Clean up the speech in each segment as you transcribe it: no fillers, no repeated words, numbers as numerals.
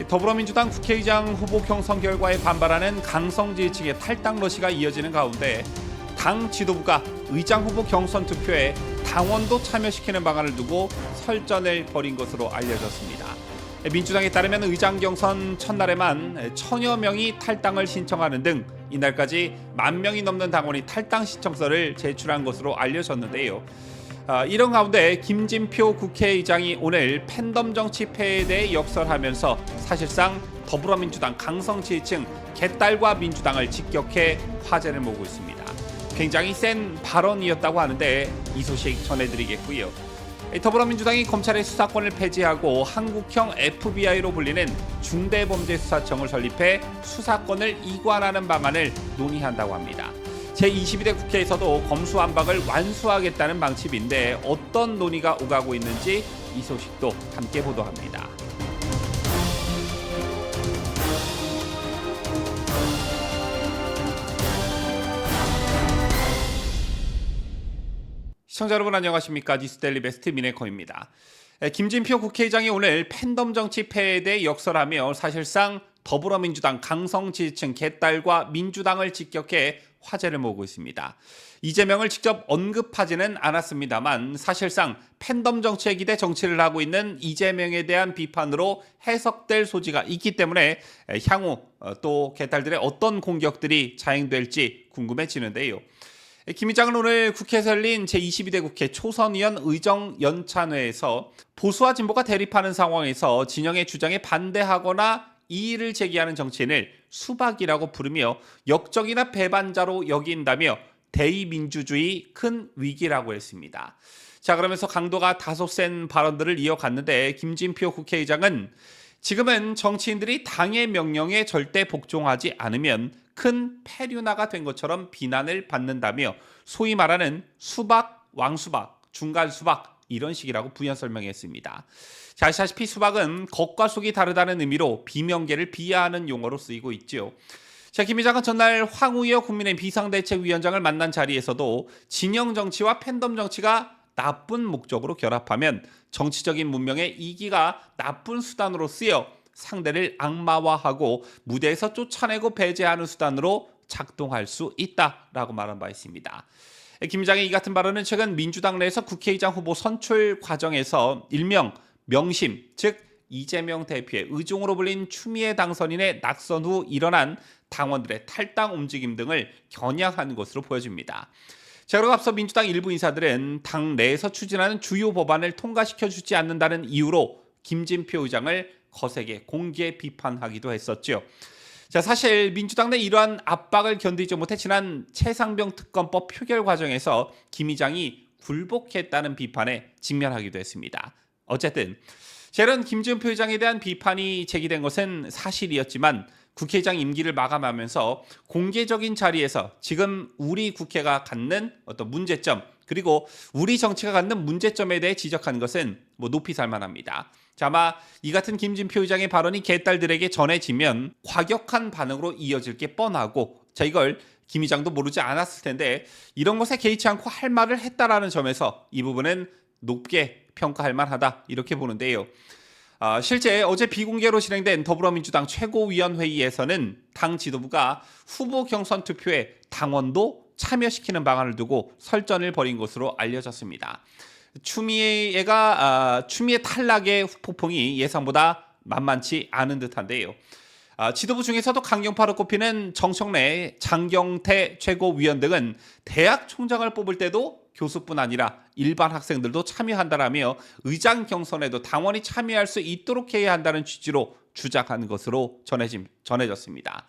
더불어민주당 국회의장 후보 경선 결과에 반발하는 강성 지지층의 탈당 러시가 이어지는 가운데 당 지도부가 의장 후보 경선 투표에 당원도 참여시키는 방안을 두고 설전을 벌인 것으로 알려졌습니다. 민주당에 따르면 의장 경선 첫날에만 1000여 명이 탈당을 신청하는 등 이날까지 10,000명이 넘는 당원이 탈당 신청서를 제출한 것으로 알려졌는데요. 이런 가운데 김진표 국회의장이 오늘 팬덤 정치 폐해에 대해 역설하면서 사실상 더불어민주당 강성 지지층 개딸과 민주당을 직격해 화제를 모으고 있습니다. 굉장히 센 발언이었다고 하는데 이 소식 전해드리겠고요. 더불어민주당이 검찰의 수사권을 폐지하고 한국형 FBI로 불리는 중대범죄수사청을 설립해 수사권을 이관하는 방안을 논의한다고 합니다. 제22대 국회에서도 검수완박을 완수하겠다는 방침인데 어떤 논의가 오가고 있는지 이 소식도 함께 보도합니다. 시청자 여러분 안녕하십니까? 뉴스데일리 베스트 미네커입니다. 김진표 국회의장이 오늘 팬덤 정치 폐해에 대해 역설하며 사실상 더불어민주당 강성 지지층 개딸과 민주당을 직격해 화제를 모으고 있습니다. 이재명을 직접 언급하지는 않았습니다만 사실상 팬덤 정치에 기대 정치를 하고 있는 이재명에 대한 비판으로 해석될 소지가 있기 때문에 향후 또 개딸들의 어떤 공격들이 자행될지 궁금해지는데요. 김 의장은 오늘 국회에서 열린 제22대 국회 초선의원 의정연찬회에서 보수와 진보가 대립하는 상황에서 진영의 주장에 반대하거나 이의를 제기하는 정치인을 수박이라고 부르며 역적이나 배반자로 여긴다며 대의민주주의 큰 위기라고 했습니다. 자, 그러면서 강도가 다소 센 발언들을 이어갔는데 김진표 국회의장은 지금은 정치인들이 당의 명령에 절대 복종하지 않으면 큰 패륜화가 된 것처럼 비난을 받는다며 소위 말하는 수박, 왕수박, 중간수박 이런 식이라고 부연 설명했습니다. 자, 아시다시피 수박은 겉과 속이 다르다는 의미로 비명계를 비하하는 용어로 쓰이고 있죠. 자, 김 의장은 전날 황우여 국민의힘 비상대책위원장을 만난 자리에서도 진영 정치와 팬덤 정치가 나쁜 목적으로 결합하면 정치적인 문명의 이기가 나쁜 수단으로 쓰여 상대를 악마화하고 무대에서 쫓아내고 배제하는 수단으로 작동할 수 있다라고 말한 바 있습니다. 김 의장의 이 같은 발언은 최근 민주당 내에서 국회의장 후보 선출 과정에서 일명 명심, 즉 이재명 대표의 의중으로 불린 추미애 당선인의 낙선 후 일어난 당원들의 탈당 움직임 등을 겨냥한 것으로 보여집니다. 자, 그리고 앞서 민주당 일부 인사들은 당 내에서 추진하는 주요 법안을 통과시켜주지 않는다는 이유로 김진표 의장을 거세게 공개 비판하기도 했었죠. 자, 사실 민주당 내 이러한 압박을 견디지 못해 지난 최상병 특검법 표결 과정에서 김 의장이 굴복했다는 비판에 직면하기도 했습니다. 어쨌든 이런 김진표 의장에 대한 비판이 제기된 것은 사실이었지만 국회의장 임기를 마감하면서 공개적인 자리에서 지금 우리 국회가 갖는 어떤 문제점 그리고 우리 정치가 갖는 문제점에 대해 지적하는 것은 높이 살만합니다. 자, 아마 이 같은 김진표 의장의 발언이 개딸들에게 전해지면 과격한 반응으로 이어질 게 뻔하고 자, 이걸 김 의장도 모르지 않았을 텐데 이런 것에 개의치 않고 할 말을 했다라는 점에서 이 부분은 높게 평가할 만하다 이렇게 보는데요. 실제 어제 비공개로 진행된 더불어민주당 최고위원회의에서는 당 지도부가 후보 경선 투표에 당원도 참여시키는 방안을 두고 설전을 벌인 것으로 알려졌습니다. 추미애 탈락의 폭풍이 예상보다 만만치 않은 듯한데요. 지도부 중에서도 강경파로 꼽히는 정청래, 장경태 최고위원 등은 대학 총장을 뽑을 때도 교수뿐 아니라 일반 학생들도 참여한다라며 의장 경선에도 당원이 참여할 수 있도록 해야 한다는 취지로 주장한 것으로 전해졌습니다.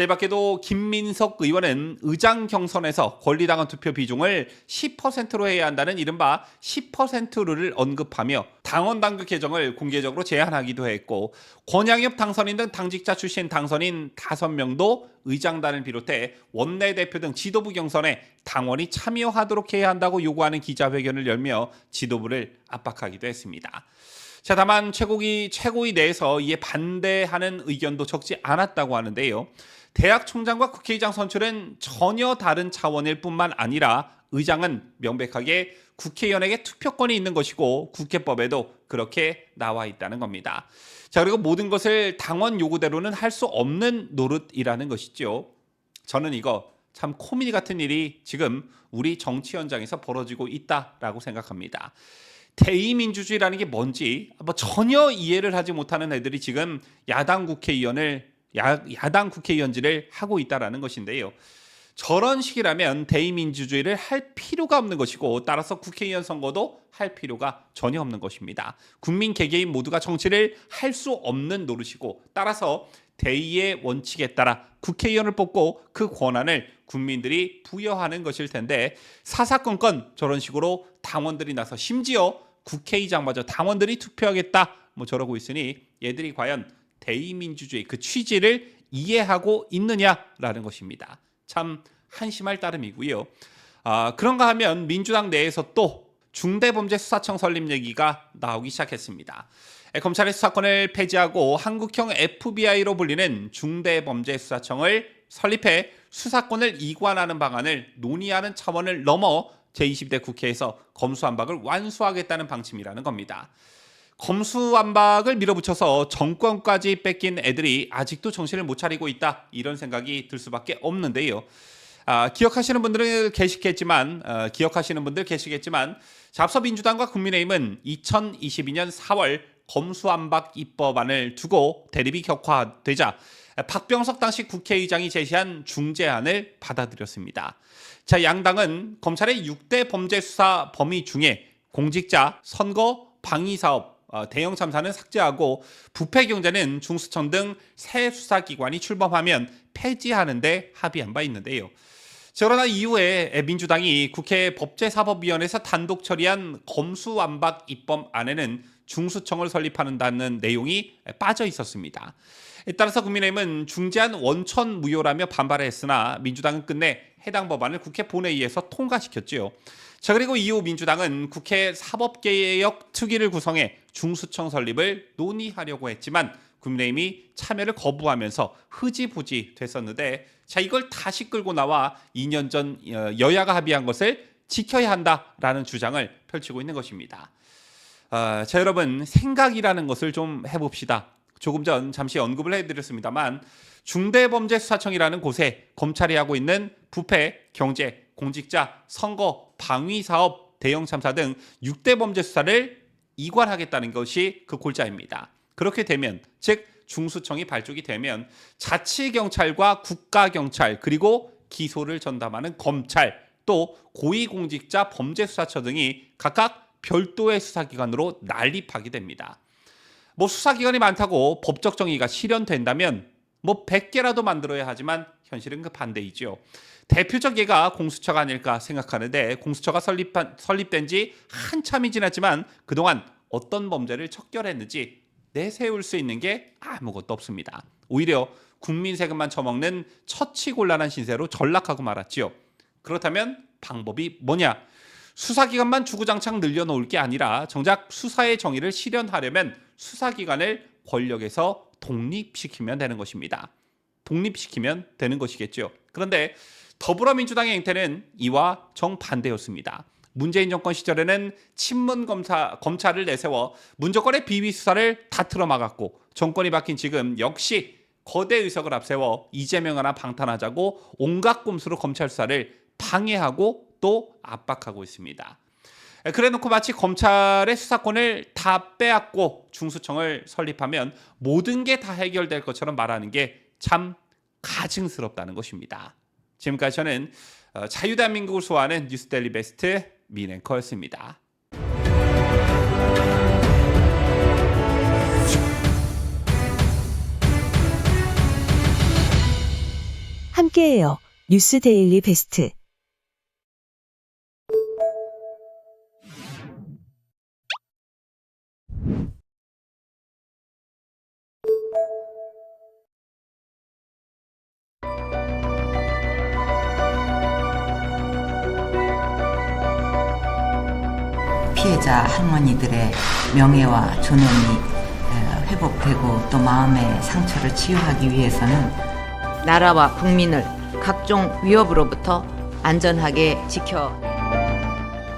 이 밖에도 김민석 의원은 의장 경선에서 권리당원 투표 비중을 10%로 해야 한다는 이른바 10% 룰을 언급하며 당원 당규 개정을 공개적으로 제안하기도 했고 권양엽 당선인 등 당직자 출신 당선인 5명도 의장단을 비롯해 원내대표 등 지도부 경선에 당원이 참여하도록 해야 한다고 요구하는 기자회견을 열며 지도부를 압박하기도 했습니다. 자, 다만 최고위 내에서 이에 반대하는 의견도 적지 않았다고 하는데요. 대학 총장과 국회의장 선출은 전혀 다른 차원일 뿐만 아니라 의장은 명백하게 국회의원에게 투표권이 있는 것이고 국회법에도 그렇게 나와 있다는 겁니다. 자, 그리고 모든 것을 당원 요구대로는 할 수 없는 노릇이라는 것이죠. 저는 이거 참 코미디 같은 일이 지금 우리 정치 현장에서 벌어지고 있다라고 생각합니다. 대의민주주의라는 게 뭔지 전혀 이해를 하지 못하는 애들이 지금 야당 국회의원직을 하고 있다라는 것인데요. 저런 식이라면 대의민주주의를 할 필요가 없는 것이고, 따라서 국회의원 선거도 할 필요가 전혀 없는 것입니다. 국민 개개인 모두가 정치를 할 수 없는 노릇이고, 따라서 대의의 원칙에 따라 국회의원을 뽑고 그 권한을 국민들이 부여하는 것일 텐데, 사사건건 저런 식으로 당원들이 나서, 심지어 국회의장마저 당원들이 투표하겠다 저러고 있으니 얘들이 과연 대의민주주의 그 취지를 이해하고 있느냐라는 것입니다. 참 한심할 따름이고요. 그런가 하면 민주당 내에서 또 중대범죄수사청 설립 얘기가 나오기 시작했습니다. 검찰의 수사권을 폐지하고 한국형 FBI로 불리는 중대범죄수사청을 설립해 수사권을 이관하는 방안을 논의하는 차원을 넘어 제20대 국회에서 검수완박을 완수하겠다는 방침이라는 겁니다. 검수완박을 밀어붙여서 정권까지 뺏긴 애들이 아직도 정신을 못 차리고 있다, 이런 생각이 들 수밖에 없는데요. 기억하시는 분들 계시겠지만 앞서 민주당과 국민의힘은 2022년 4월 검수완박 입법안을 두고 대립이 격화되자 박병석 당시 국회의장이 제시한 중재안을 받아들였습니다. 자, 양당은 검찰의 6대 범죄 수사 범위 중에 공직자, 선거, 방위사업, 대형 참사는 삭제하고 부패 경제는 중수청 등 새 수사기관이 출범하면 폐지하는 데 합의한 바 있는데요. 그러나 이후에 민주당이 국회 법제사법위원회에서 단독 처리한 검수완박 입법안에는 중수청을 설립한다는 내용이 빠져 있었습니다. 따라서 국민의힘은 중재안 원천 무효라며 반발했으나 민주당은 끝내 해당 법안을 국회 본회의에서 통과시켰지요. 자, 그리고 이후 민주당은 국회 사법개혁 특위를 구성해 중수청 설립을 논의하려고 했지만 국민의힘이 참여를 거부하면서 흐지부지 됐었는데, 자, 이걸 다시 끌고 나와 2년 전 여야가 합의한 것을 지켜야 한다라는 주장을 펼치고 있는 것입니다. 자, 여러분, 생각이라는 것을 좀 해봅시다. 조금 전 잠시 언급을 해드렸습니다만, 중대범죄수사청이라는 곳에 검찰이 하고 있는 부패, 경제, 공직자, 선거, 방위사업, 대형 참사 등 6대 범죄 수사를 이관하겠다는 것이 그 골자입니다. 그렇게 되면, 즉 중수청이 발족이 되면 자치경찰과 국가경찰, 그리고 기소를 전담하는 검찰, 또 고위공직자 범죄수사처 등이 각각 별도의 수사기관으로 난립하게 됩니다. 수사기관이 많다고 법적 정의가 실현된다면 100개라도 만들어야 하지만 현실은 그 반대이죠. 대표적 예가 공수처가 아닐까 생각하는데, 공수처가 설립된 지 한참이 지났지만 그동안 어떤 범죄를 척결했는지 내세울 수 있는 게 아무것도 없습니다. 오히려 국민 세금만 처먹는 처치곤란한 신세로 전락하고 말았지요. 그렇다면 방법이 뭐냐? 수사기관만 주구장창 늘려놓을 게 아니라 정작 수사의 정의를 실현하려면 수사기관을 권력에서 독립시키면 되는 것입니다. 독립시키면 되는 것이겠죠. 그런데 더불어민주당의 행태는 이와 정반대였습니다. 문재인 정권 시절에는 친문 검찰을 내세워 문정권의 비위 수사를 다 틀어막았고, 정권이 바뀐 지금 역시 거대 의석을 앞세워 이재명 하나 방탄하자고 온갖 꼼수로 검찰 수사를 방해하고 또 압박하고 있습니다. 그래놓고 마치 검찰의 수사권을 다 빼앗고 중수청을 설립하면 모든 게 다 해결될 것처럼 말하는 게 참 가증스럽다는 것입니다. 지금까지 저는 자유대한민국을 소화하는 뉴스데일리 베스트 민앵커였습니다. 함께해요. 뉴스데일리 베스트. 피해자 할머니들의 명예와 존엄이 회복되고 또 마음의 상처를 치유하기 위해서는 나라와 국민을 각종 위협으로부터 안전하게 지켜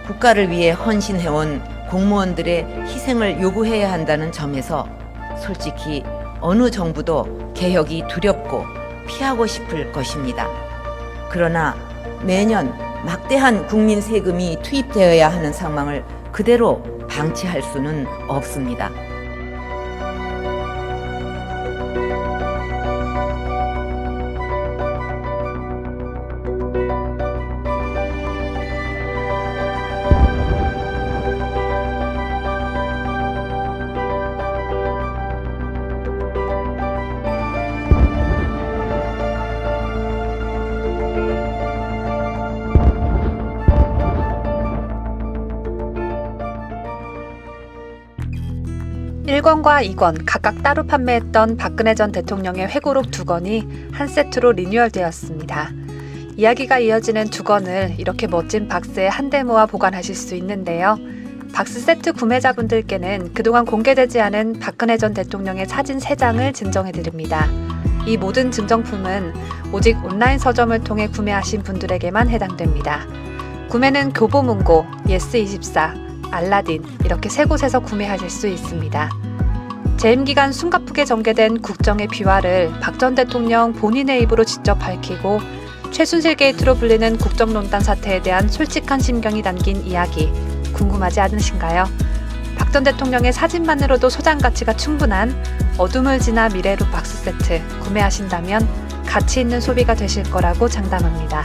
국가를 위해 헌신해온 공무원들의 희생을 요구해야 한다는 점에서 솔직히 어느 정부도 개혁이 두렵고 피하고 싶을 것입니다. 그러나 매년 막대한 국민 세금이 투입되어야 하는 상황을 그대로 방치할 수는 없습니다. 일 1권과 2권 각각 따로 판매했던 박근혜 전 대통령의 회고록 2권이 한 세트로 리뉴얼되었습니다. 이야기가 이어지는 2권을 이렇게 멋진 박스에 한데 모아 보관하실 수 있는데요. 박스 세트 구매자분들께는 그동안 공개되지 않은 박근혜 전 대통령의 사진 3장을 증정해드립니다. 이 모든 증정품은 오직 온라인 서점을 통해 구매하신 분들에게만 해당됩니다. 구매는 교보문고, 예스24, 알라딘 이렇게 3곳에서 구매하실 수 있습니다. 재임 기간 숨가쁘게 전개된 국정의 비화를 박 전 대통령 본인의 입으로 직접 밝히고 최순실 게이트로 불리는 국정농단 사태에 대한 솔직한 심경이 담긴 이야기 궁금하지 않으신가요? 박 전 대통령의 사진만으로도 소장 가치가 충분한 어둠을 지나 미래로 박스 세트 구매하신다면 가치 있는 소비가 되실 거라고 장담합니다.